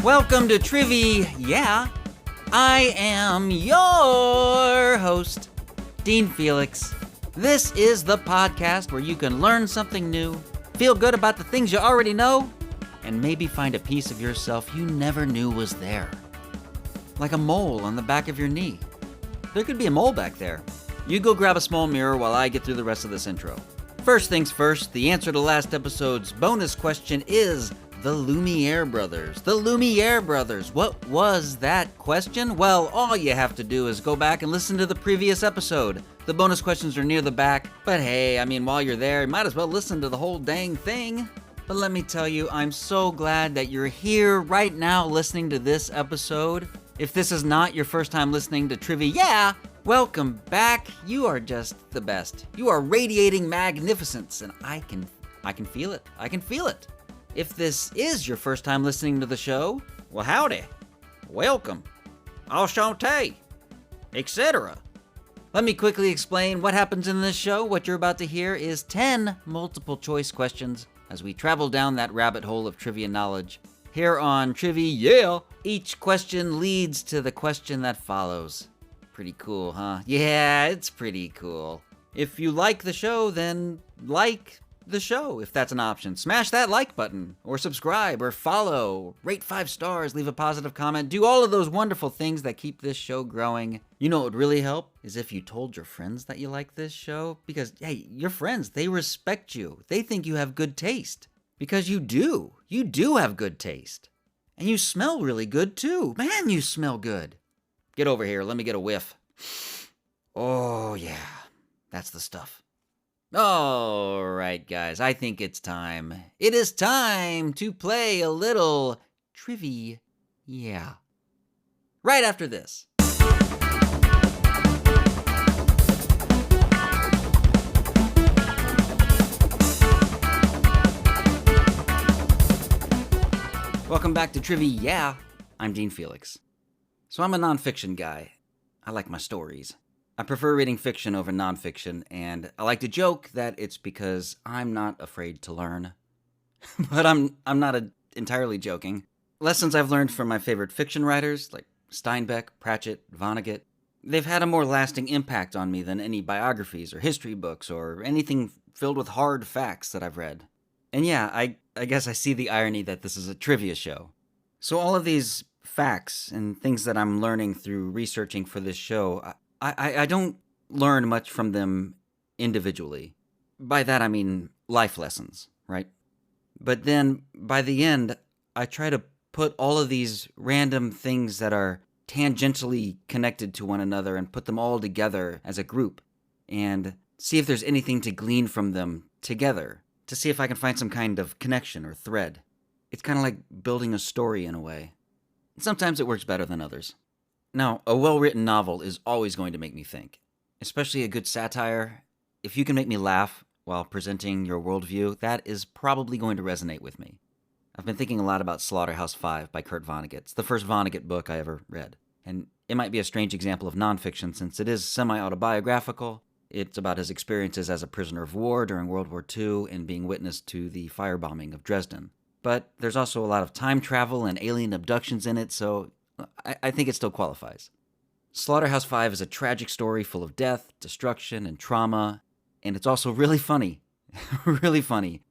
Welcome to TRIVI-yeah. I am your host, Dean Felix. This is the podcast where you can learn something new, feel good about the things you already know, and maybe find a piece of yourself you never knew was there. Like a mole on the back of your knee. There could be a mole back there. You go grab a small mirror while I get through the rest of this intro. First things first, the answer to last episode's bonus question is the Lumiere brothers. The Lumiere brothers. What was that question? Well, all you have to do is go back and listen to the previous episode. The bonus questions are near the back, but hey, while you're there, you might as well listen to the whole dang thing. But let me tell you, I'm so glad that you're here right now listening to this episode. If this is not your first time listening to TRIVI-yeah, welcome back. You are just the best. You are radiating magnificence, and I can feel it. I can feel it. If this is your first time listening to the show, well, howdy, welcome, enchanté, etc. Let me quickly explain what happens in this show. What you're about to hear is 10 multiple choice questions as we travel down that rabbit hole of trivia knowledge. Here on TRIVI-yeah, each question leads to the question that follows. Pretty cool, huh? Yeah, it's pretty cool. If you like the show, then like the show, if that's an option. Smash that like button, or subscribe, or follow, rate 5 stars, leave a positive comment, do all of those wonderful things that keep this show growing. You know what would really help is if you told your friends that you like this show, because, hey, your friends, they respect you. They think you have good taste, because you do. You do have good taste. And you smell really good, too. Man, you smell good. Get over here, let me get a whiff. Oh, yeah, that's the stuff. All right, guys, I think it's time. It is time to play a little TRIVI-yeah. Right after this. Welcome back to TRIVI-yeah. I'm Dean Felix. So I'm a nonfiction guy. I like my stories. I prefer reading fiction over nonfiction, and I like to joke that it's because I'm not afraid to learn. But I'm not entirely joking. Lessons I've learned from my favorite fiction writers, like Steinbeck, Pratchett, Vonnegut, they've had a more lasting impact on me than any biographies or history books or anything filled with hard facts that I've read. And yeah, I guess I see the irony that this is a trivia show. So all of these facts and things that I'm learning through researching for this show, I don't learn much from them individually. By that I mean life lessons, right? But then, by the end, I try to put all of these random things that are tangentially connected to one another and put them all together as a group and see if there's anything to glean from them together, to see if I can find some kind of connection or thread. It's kind of like building a story in a way. Sometimes it works better than others. Now, a well-written novel is always going to make me think, especially a good satire. If you can make me laugh while presenting your worldview, that is probably going to resonate with me. I've been thinking a lot about Slaughterhouse-Five by Kurt Vonnegut. It's the first Vonnegut book I ever read, and it might be a strange example of nonfiction since it is semi-autobiographical. It's about his experiences as a prisoner of war during World War II and being witness to the firebombing of Dresden. But there's also a lot of time travel and alien abductions in it, so I think it still qualifies. Slaughterhouse-Five is a tragic story full of death, destruction, and trauma, and it's also really funny. Really funny.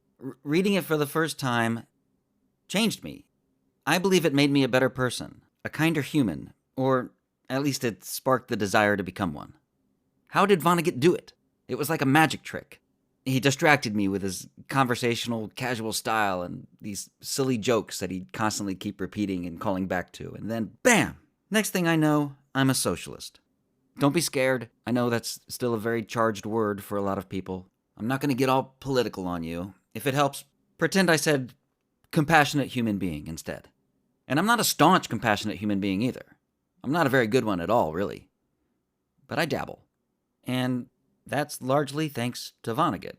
Reading it for the first time changed me. I believe it made me a better person, a kinder human, or at least it sparked the desire to become one. How did Vonnegut do it? It was like a magic trick. He distracted me with his conversational, casual style and these silly jokes that he'd constantly keep repeating and calling back to. And then, bam! Next thing I know, I'm a socialist. Don't be scared. I know that's still a very charged word for a lot of people. I'm not going to get all political on you. If it helps, pretend I said compassionate human being instead. And I'm not a staunch compassionate human being either. I'm not a very good one at all, really. But I dabble. And that's largely thanks to Vonnegut.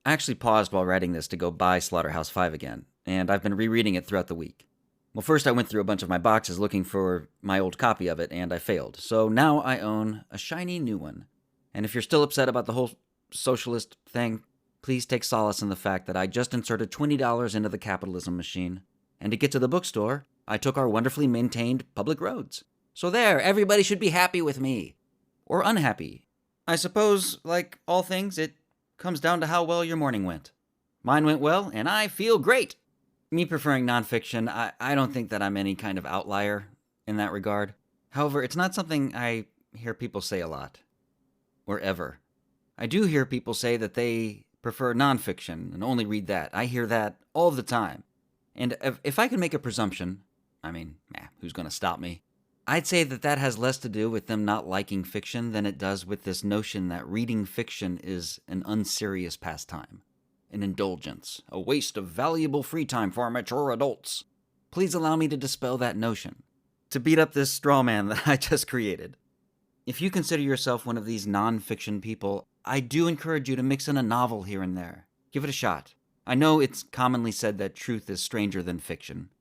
I actually paused while writing this to go buy Slaughterhouse-Five again, and I've been rereading it throughout the week. Well, first I went through a bunch of my boxes looking for my old copy of it, and I failed. So now I own a shiny new one. And if you're still upset about the whole socialist thing, please take solace in the fact that I just inserted $20 into the capitalism machine. And to get to the bookstore, I took our wonderfully maintained public roads. So there, everybody should be happy with me. Or unhappy. I suppose, like all things, it comes down to how well your morning went. Mine went well, and I feel great. Me preferring nonfiction, I don't think that I'm any kind of outlier in that regard. However, it's not something I hear people say a lot. Or ever. I do hear people say that they prefer nonfiction and only read that. I hear that all the time. And if I could make a presumption, who's going to stop me? I'd say that has less to do with them not liking fiction than it does with this notion that reading fiction is an unserious pastime, an indulgence, a waste of valuable free time for mature adults. Please allow me to dispel that notion, to beat up this straw man that I just created. If you consider yourself one of these non-fiction people, I do encourage you to mix in a novel here and there. Give it a shot. I know it's commonly said that truth is stranger than fiction,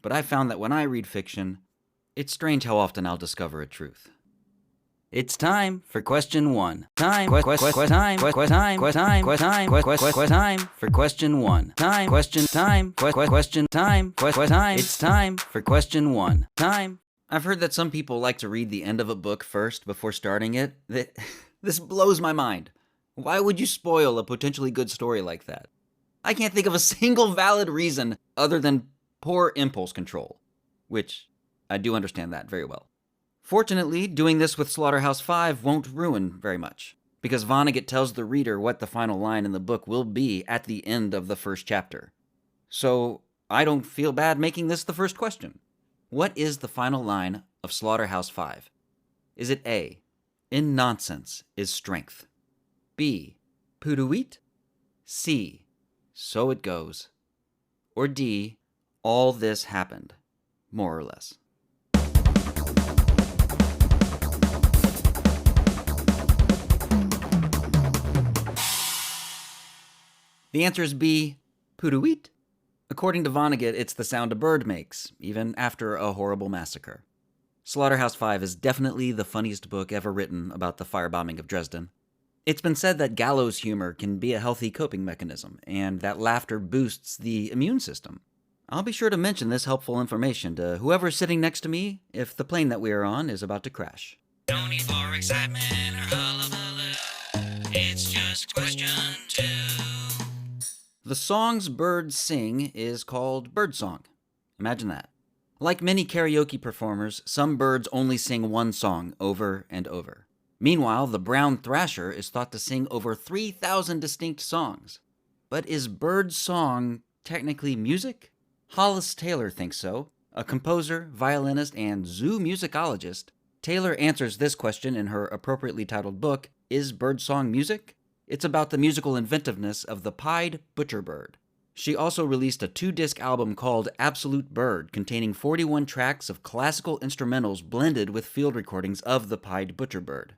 but I found that when I read fiction, it's strange how often I'll discover a truth. It's time for question one. Time for question one. It's time for question one. Time. I've heard that some people like to read the end of a book first before starting it. This blows my mind. Why would you spoil a potentially good story like that? I can't think of a single valid reason other than poor impulse control, which I do understand that very well. Fortunately, doing this with Slaughterhouse-5 won't ruin very much, because Vonnegut tells the reader what the final line in the book will be at the end of the first chapter. So I don't feel bad making this the first question. What is the final line of Slaughterhouse-5? Is it A, in nonsense is strength? B, Puduit? C, so it goes? Or D, all this happened, more or less? The answer is B, Puduit. According to Vonnegut, it's the sound a bird makes, even after a horrible massacre. Slaughterhouse-5 is definitely the funniest book ever written about the firebombing of Dresden. It's been said that gallows humor can be a healthy coping mechanism, and that laughter boosts the immune system. I'll be sure to mention this helpful information to whoever's sitting next to me if the plane that we are on is about to crash. No need for excitement or hullabaloo. It's just question two. The songs birds sing is called birdsong. Imagine that. Like many karaoke performers, some birds only sing one song over and over. Meanwhile, the brown thrasher is thought to sing over 3,000 distinct songs. But is bird song technically music? Hollis Taylor thinks so. A composer, violinist, and zoo musicologist, Taylor answers this question in her appropriately titled book, Is Birdsong Music? It's about the musical inventiveness of the pied butcherbird. She also released a 2-disc album called Absolute Bird, containing 41 tracks of classical instrumentals blended with field recordings of the pied butcherbird.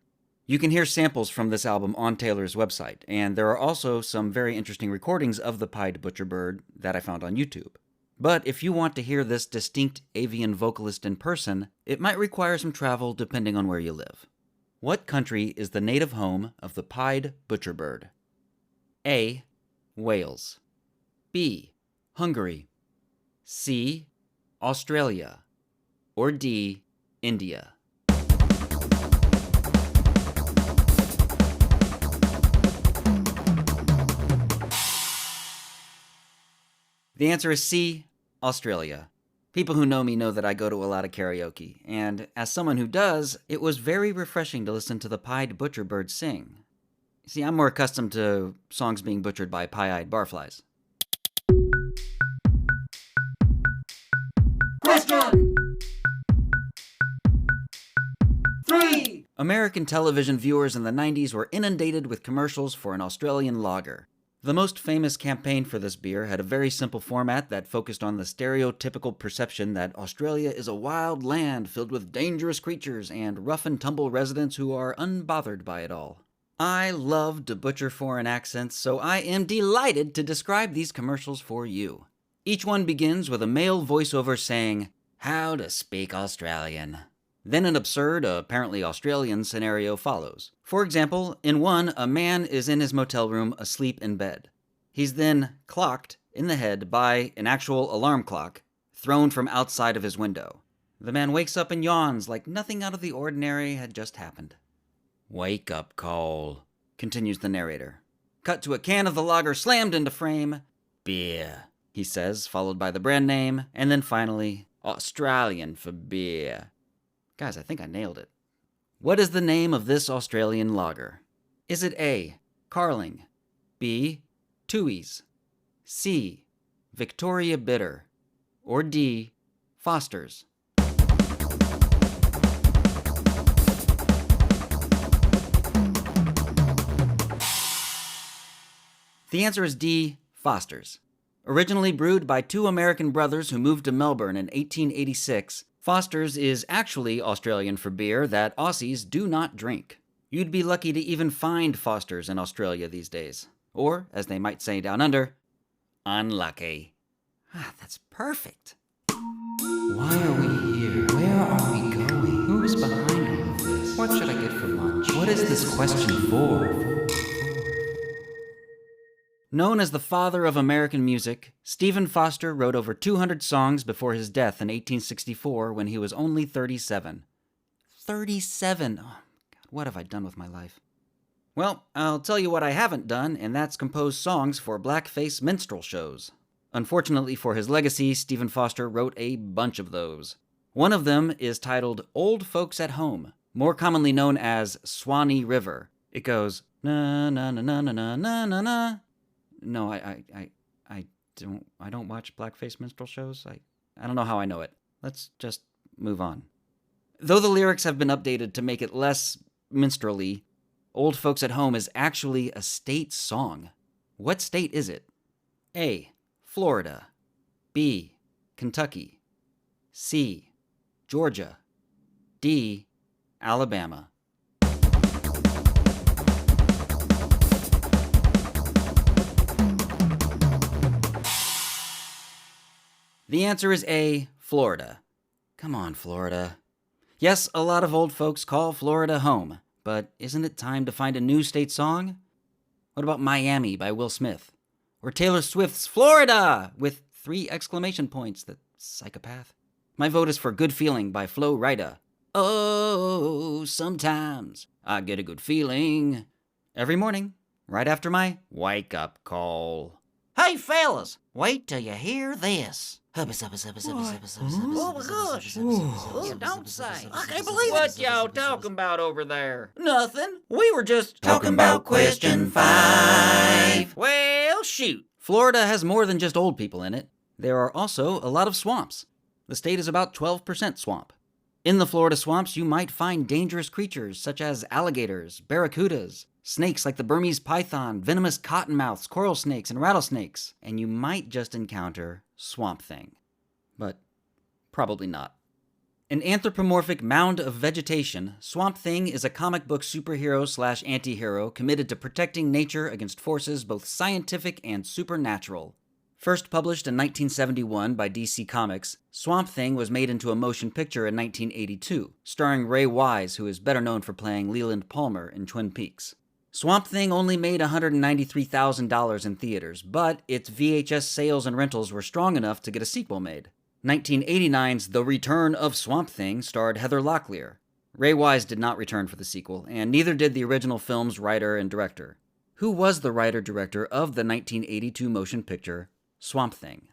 You can hear samples from this album on Taylor's website, and there are also some very interesting recordings of the pied butcherbird that I found on YouTube. But if you want to hear this distinct avian vocalist in person, it might require some travel depending on where you live. What country is the native home of the pied butcherbird? A, Wales. B, Hungary. C, Australia. Or D, India. The answer is C, Australia. People who know me know that I go to a lot of karaoke, and as someone who does, it was very refreshing to listen to the pied butcherbird sing. See, I'm more accustomed to songs being butchered by pie-eyed barflies. Question 3! American television viewers in the 90s were inundated with commercials for an Australian lager. The most famous campaign for this beer had a very simple format that focused on the stereotypical perception that Australia is a wild land filled with dangerous creatures and rough-and-tumble residents who are unbothered by it all. I love to butcher foreign accents, so I am delighted to describe these commercials for you. Each one begins with a male voiceover saying, "How to speak Australian." Then an absurd, apparently Australian scenario follows. For example, in one, a man is in his motel room asleep in bed. He's then clocked in the head by an actual alarm clock thrown from outside of his window. The man wakes up and yawns like nothing out of the ordinary had just happened. "Wake up call," continues the narrator. Cut to a can of the lager slammed into frame. "Beer," he says, followed by the brand name, and then finally, "Australian for beer." Guys, I think I nailed it. What is the name of this Australian lager? Is it A, Carling, B, Tooheys, C, Victoria Bitter, or D, Foster's? The answer is D, Foster's. Originally brewed by two American brothers who moved to Melbourne in 1886, Foster's is actually Australian for beer that Aussies do not drink. You'd be lucky to even find Foster's in Australia these days. Or, as they might say down under, unlucky. That's perfect. Why are we here? Where are we going? Who is behind all of this? What should I get for lunch? What is this question for? Known as the father of American music, Stephen Foster wrote over 200 songs before his death in 1864 when he was only 37. 37! Oh, God, what have I done with my life? Well, I'll tell you what I haven't done, and that's compose songs for blackface minstrel shows. Unfortunately for his legacy, Stephen Foster wrote a bunch of those. One of them is titled Old Folks at Home, more commonly known as Swanee River. It goes, na na na na na na na na. No, I don't watch blackface minstrel shows. I don't know how I know it. Let's just move on. Though the lyrics have been updated to make it less minstrel-y, Old Folks at Home is actually a state song. What state is it? A, Florida. B, Kentucky. C, Georgia. D, Alabama. The answer is A, Florida. Come on, Florida. Yes, a lot of old folks call Florida home, but isn't it time to find a new state song? What about Miami by Will Smith? Or Taylor Swift's Florida with 3 exclamation points, that psychopath. My vote is for Good Feeling by Flo Rida. Oh, sometimes I get a good feeling. Every morning, right after my wake-up call. Hey, fellas, wait till you hear this. Oh my gosh. You don't say. I can't believe it. What y'all talking about over there? Nothing. We were just Talking about question 5. Well, shoot. Florida has more than just old people in it. There are also a lot of swamps. The state is about 12% swamp. In the Florida swamps, you might find dangerous creatures such as alligators, barracudas, snakes like the Burmese python, venomous cottonmouths, coral snakes, and rattlesnakes. And you might just encounter Swamp Thing. But probably not. An anthropomorphic mound of vegetation, Swamp Thing is a comic book superhero / anti-hero committed to protecting nature against forces both scientific and supernatural. First published in 1971 by DC Comics, Swamp Thing was made into a motion picture in 1982, starring Ray Wise, who is better known for playing Leland Palmer in Twin Peaks. Swamp Thing only made $193,000 in theaters, but its VHS sales and rentals were strong enough to get a sequel made. 1989's The Return of Swamp Thing starred Heather Locklear. Ray Wise did not return for the sequel, and neither did the original film's writer and director. Who was the writer-director of the 1982 motion picture Swamp Thing?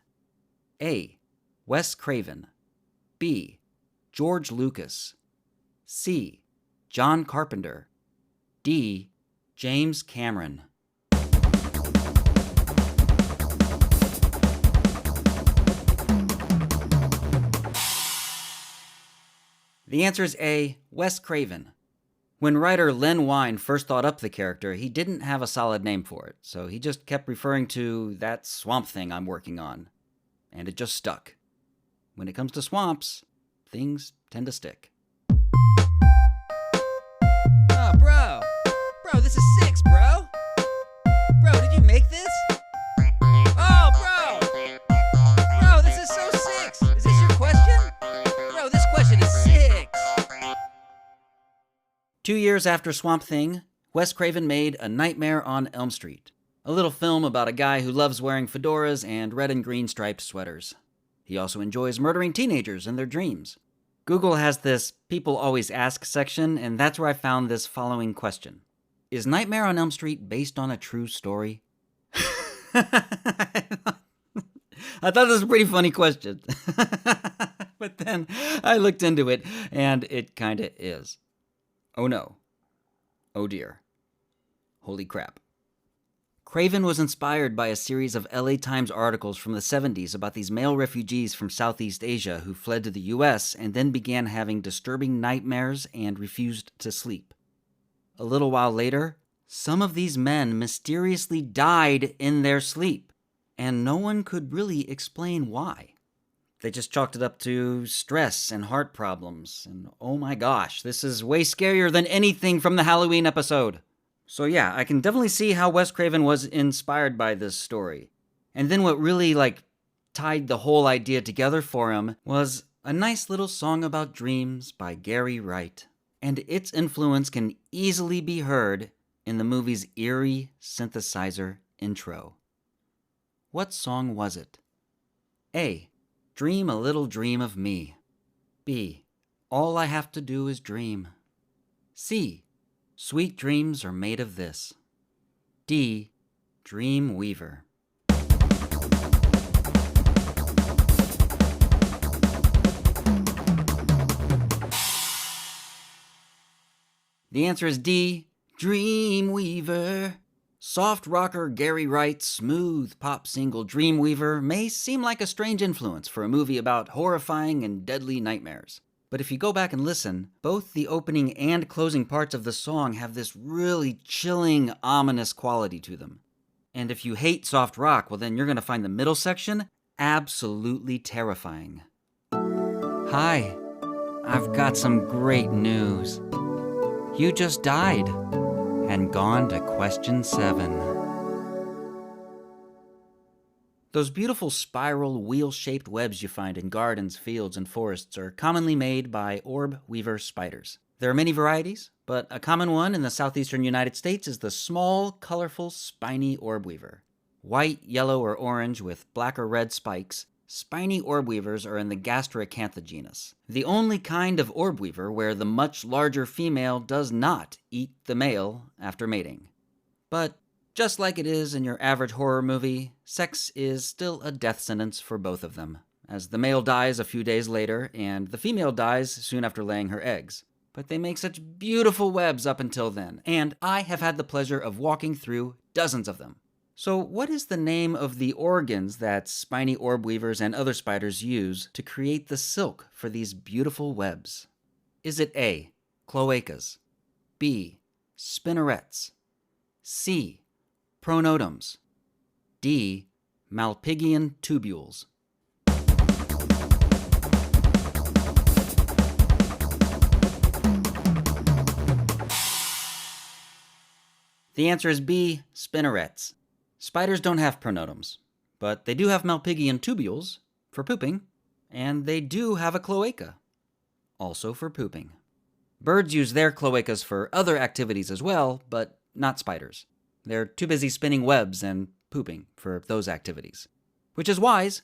A, Wes Craven. B, George Lucas. C, John Carpenter. D, James Cameron. The answer is A, Wes Craven. When writer Len Wein first thought up the character, he didn't have a solid name for it, so he just kept referring to that swamp thing I'm working on. And it just stuck. When it comes to swamps, things tend to stick. Oh, bro! Bro, this is 6, bro! Bro, did you make this? Oh, bro! Bro, this is so 6! Is this your question? Bro, this question is 6! 2 years after Swamp Thing, Wes Craven made A Nightmare on Elm Street, a little film about a guy who loves wearing fedoras and red and green striped sweaters. He also enjoys murdering teenagers in their dreams. Google has this People Always Ask section, and that's where I found this following question. Is Nightmare on Elm Street based on a true story? I thought this was a pretty funny question. But then I looked into it, and it kinda is. Oh no. Oh dear. Holy crap. Craven was inspired by a series of LA Times articles from the 70s about these male refugees from Southeast Asia who fled to the US and then began having disturbing nightmares and refused to sleep. A little while later, some of these men mysteriously died in their sleep, and no one could really explain why. They just chalked it up to stress and heart problems, and oh my gosh, this is way scarier than anything from the Halloween episode. So yeah, I can definitely see how Wes Craven was inspired by this story. And then what really, tied the whole idea together for him was a nice little song about dreams by Gary Wright. And its influence can easily be heard in the movie's eerie synthesizer intro. What song was it? A. Dream a little dream of me. B. All I have to do is dream. C. Sweet dreams are made of this. D. Dream Weaver. The answer is D. Dream Weaver. Soft rocker Gary Wright's smooth pop single Dreamweaver may seem like a strange influence for a movie about horrifying and deadly nightmares. But if you go back and listen, both the opening and closing parts of the song have this really chilling, ominous quality to them. And if you hate soft rock, well then you're going to find the middle section absolutely terrifying. Hi, I've got some great news. You just died and gone to question 7. Those beautiful spiral, wheel-shaped webs you find in gardens, fields, and forests are commonly made by orb weaver spiders. There are many varieties, but a common one in the southeastern United States is the small, colorful, spiny orb weaver. White, yellow, or orange with black or red spikes, spiny orb weavers are in the Gastracantha genus, the only kind of orb weaver where the much larger female does not eat the male after mating. But just like it is in your average horror movie, sex is still a death sentence for both of them, as the male dies a few days later and the female dies soon after laying her eggs. But they make such beautiful webs up until then, and I have had the pleasure of walking through dozens of them. So what is the name of the organs that spiny orb weavers and other spiders use to create the silk for these beautiful webs? Is it A, cloacas, B, spinnerets, C, pronotum, D, Malpighian tubules? The answer is B, spinnerets. Spiders don't have pronotums, but they do have Malpighian tubules for pooping, and they do have a cloaca, also for pooping. Birds use their cloacas for other activities as well, but not spiders. They're too busy spinning webs and pooping for those activities. Which is wise,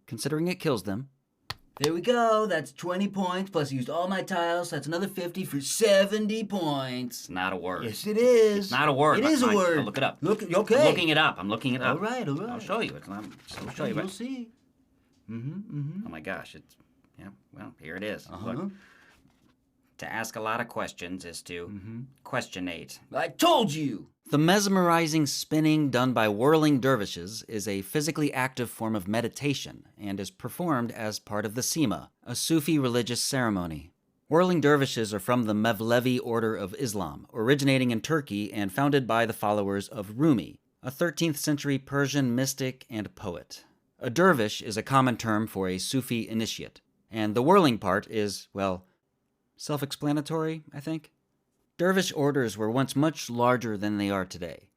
considering it kills them. There we go, that's 20 points, plus I used all my tiles, so that's another 50 for 70 points. It's not a word. Yes, it is. It's not a word. It is a word. I'll look it up. Okay. I'm looking it up. All right. I'll show you. I'll show you. You'll see. Oh my gosh, here it is. Look. To ask a lot of questions is to questionate. I told you! The mesmerizing spinning done by whirling dervishes is a physically active form of meditation and is performed as part of the Sema, a Sufi religious ceremony. Whirling dervishes are from the Mevlevi order of Islam, originating in Turkey and founded by the followers of Rumi, a 13th century Persian mystic and poet. A dervish is a common term for a Sufi initiate, and the whirling part is, self-explanatory, I think. Dervish orders were once much larger than they are today.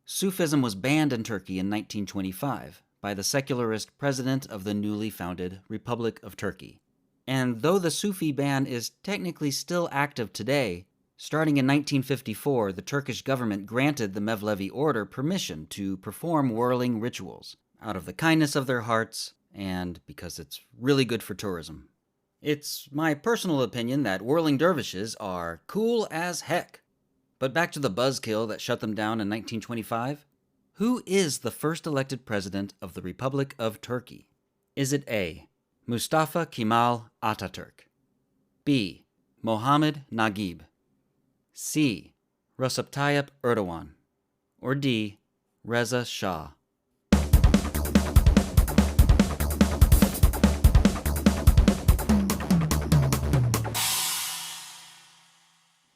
Sufism was banned in Turkey in 1925 by the secularist president of the newly founded Republic of Turkey. And though the Sufi ban is technically still active today, starting in 1954, the Turkish government granted the Mevlevi order permission to perform whirling rituals out of the kindness of their hearts and because it's really good for tourism. It's my personal opinion that whirling dervishes are cool as heck. But back to the buzzkill that shut them down in 1925. Who is the first elected president of the Republic of Turkey? Is it A. Mustafa Kemal Atatürk, B. Mohammed Naguib, C. Recep Tayyip Erdogan, or D. Reza Shah?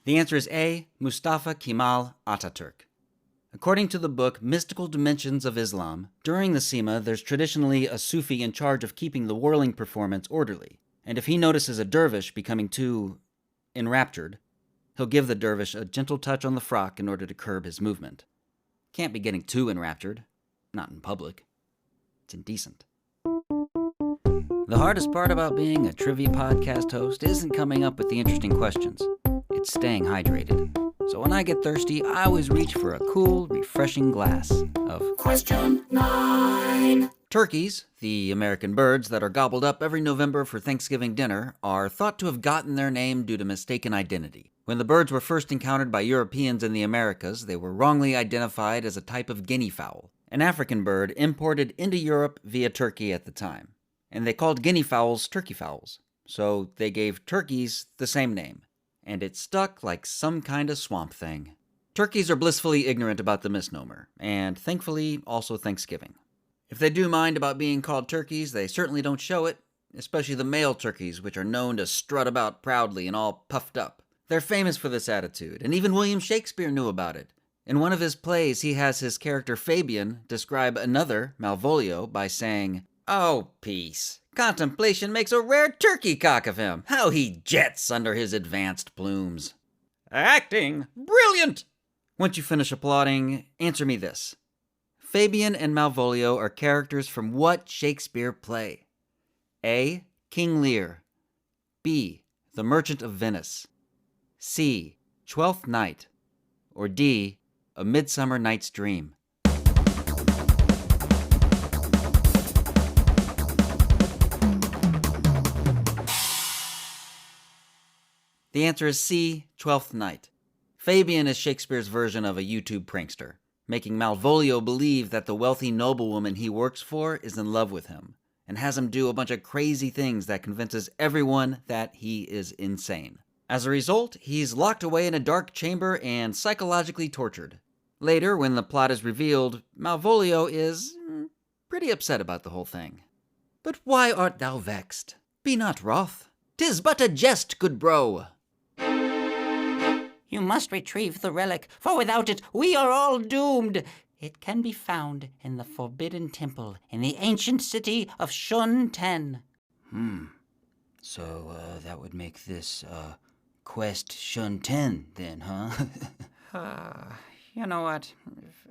The answer is A. Mustafa Kemal Atatürk. According to the book Mystical Dimensions of Islam, during the Sema, there's traditionally a Sufi in charge of keeping the whirling performance orderly, and if he notices a dervish becoming too enraptured, he'll give the dervish a gentle touch on the frock in order to curb his movement. Can't be getting too enraptured, not in public. It's indecent. The hardest part about being a trivia podcast host isn't coming up with the interesting questions. It's staying hydrated. So when I get thirsty, I always reach for a cool, refreshing glass of Question 9. Turkeys, the American birds that are gobbled up every November for Thanksgiving dinner, are thought to have gotten their name due to mistaken identity. When the birds were first encountered by Europeans in the Americas, they were wrongly identified as a type of guinea fowl, an African bird imported into Europe via Turkey at the time. And they called guinea fowls turkey fowls, so they gave turkeys the same name. And it stuck like some kind of swamp thing. Turkeys are blissfully ignorant about the misnomer, and thankfully also Thanksgiving. If they do mind about being called turkeys, they certainly don't show it, especially the male turkeys, which are known to strut about proudly and all puffed up. They're famous for this attitude, and even William Shakespeare knew about it. In one of his plays, he has his character Fabian describe another, Malvolio, by saying, "Oh, peace. Contemplation makes a rare turkey cock of him. How he jets under his advanced plumes." Acting! Brilliant! Once you finish applauding, answer me this. Fabian and Malvolio are characters from what Shakespeare play? A. King Lear, B. The Merchant of Venice, C. Twelfth Night, or D. A Midsummer Night's Dream? The answer is C. Twelfth Night. Fabian is Shakespeare's version of a YouTube prankster, making Malvolio believe that the wealthy noblewoman he works for is in love with him, and has him do a bunch of crazy things that convinces everyone that he is insane. As a result, he's locked away in a dark chamber and psychologically tortured. Later, when the plot is revealed, Malvolio is pretty upset about the whole thing. "But why art thou vexed? Be not wroth. 'Tis but a jest, good bro." You must retrieve the relic, for without it we are all doomed. It can be found in the Forbidden Temple in the ancient city of Shun-Ten. So, that would make this, Quest Shun-Ten, then, huh? You know what?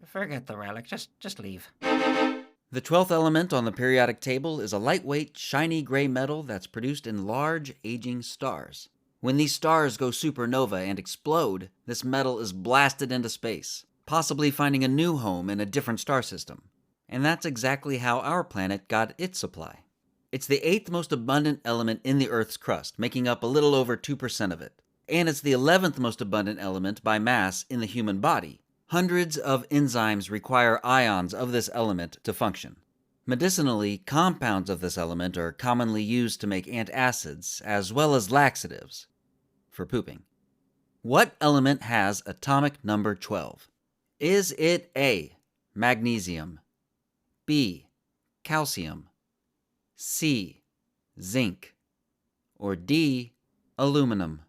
Forget the relic. Just leave. The 12th element on the periodic table is a lightweight, shiny gray metal that's produced in large, aging stars. When these stars go supernova and explode, this metal is blasted into space, possibly finding a new home in a different star system. And that's exactly how our planet got its supply. It's the 8th most abundant element in the Earth's crust, making up a little over 2% of it. And it's the 11th most abundant element by mass in the human body. Hundreds of enzymes require ions of this element to function. Medicinally, compounds of this element are commonly used to make antacids, as well as laxatives for pooping. What element has atomic number 12? Is it A, magnesium, B, calcium, C, zinc, or D, aluminum?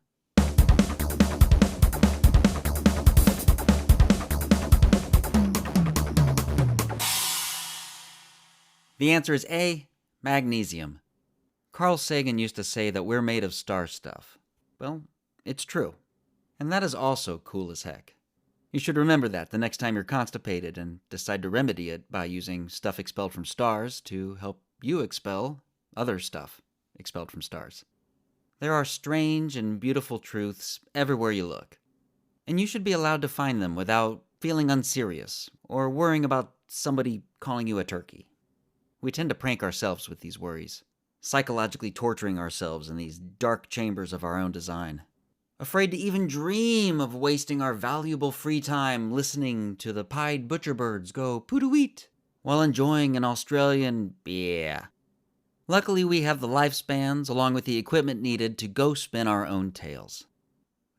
The answer is A, magnesium. Carl Sagan used to say that we're made of star stuff. Well, it's true. And that is also cool as heck. You should remember that the next time you're constipated and decide to remedy it by using stuff expelled from stars to help you expel other stuff expelled from stars. There are strange and beautiful truths everywhere you look. And you should be allowed to find them without feeling unserious or worrying about somebody calling you a turkey. We tend to prank ourselves with these worries, psychologically torturing ourselves in these dark chambers of our own design. Afraid to even dream of wasting our valuable free time listening to the pied butcherbirds go poo-doo-eat while enjoying an Australian beer. Luckily, we have the lifespans along with the equipment needed to go spin our own tales.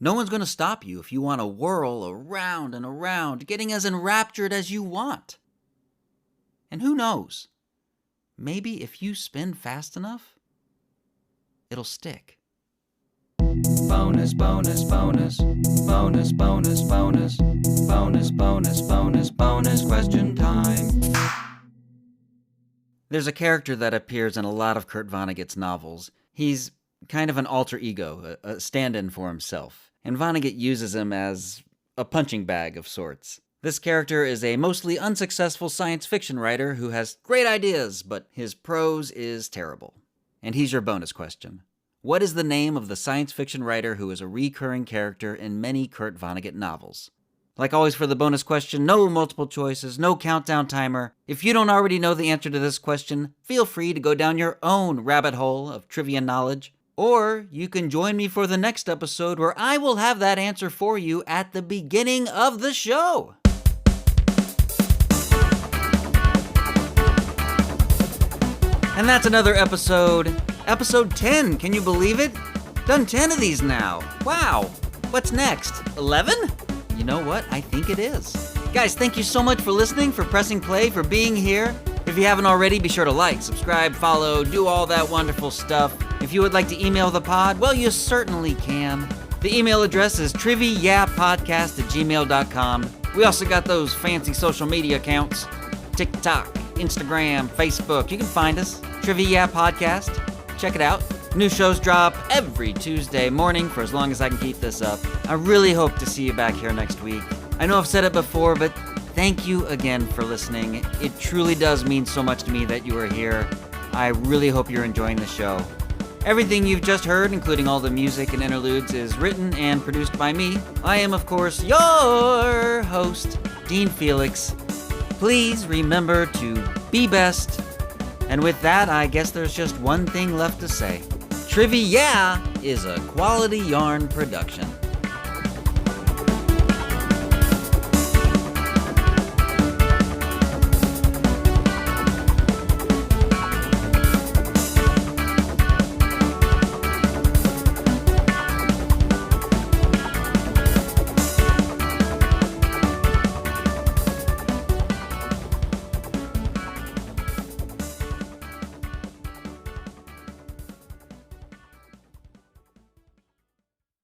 No one's going to stop you if you want to whirl around and around, getting as enraptured as you want. And who knows? Maybe if you spin fast enough, it'll stick. Bonus, bonus, bonus, bonus, bonus, bonus, bonus, bonus, bonus, bonus question time. There's a character that appears in a lot of Kurt Vonnegut's novels. He's kind of an alter ego, a stand-in for himself, and Vonnegut uses him as a punching bag of sorts. This character is a mostly unsuccessful science fiction writer who has great ideas, but his prose is terrible. And here's your bonus question. What is the name of the science fiction writer who is a recurring character in many Kurt Vonnegut novels? Like always for the bonus question, no multiple choices, no countdown timer. If you don't already know the answer to this question, feel free to go down your own rabbit hole of trivia knowledge. Or you can join me for the next episode where I will have that answer for you at the beginning of the show. And that's another episode. Episode 10, can you believe it? Done 10 of these now. Wow. What's next? 11? You know what? I think it is. Guys, thank you so much for listening, for pressing play, for being here. If you haven't already, be sure to like, subscribe, follow, do all that wonderful stuff. If you would like to email the pod, well, you certainly can. The email address is TRIVI-yeah podcast@gmail.com. We also got those fancy social media accounts. TikTok, Instagram, Facebook. You can find us. TRIVI-yeah podcast. Check it out. New shows drop every Tuesday morning for as long as I can keep this up. I really hope to see you back here next week. I know I've said it before, but thank you again for listening. It truly does mean so much to me that you are here. I really hope you're enjoying the show. Everything you've just heard, including all the music and interludes, is written and produced by me. I am, of course, your host, Dean Felix. Please remember to be best. And with that, I guess there's just one thing left to say. TRIVI-yeah is a Quality Yarn production.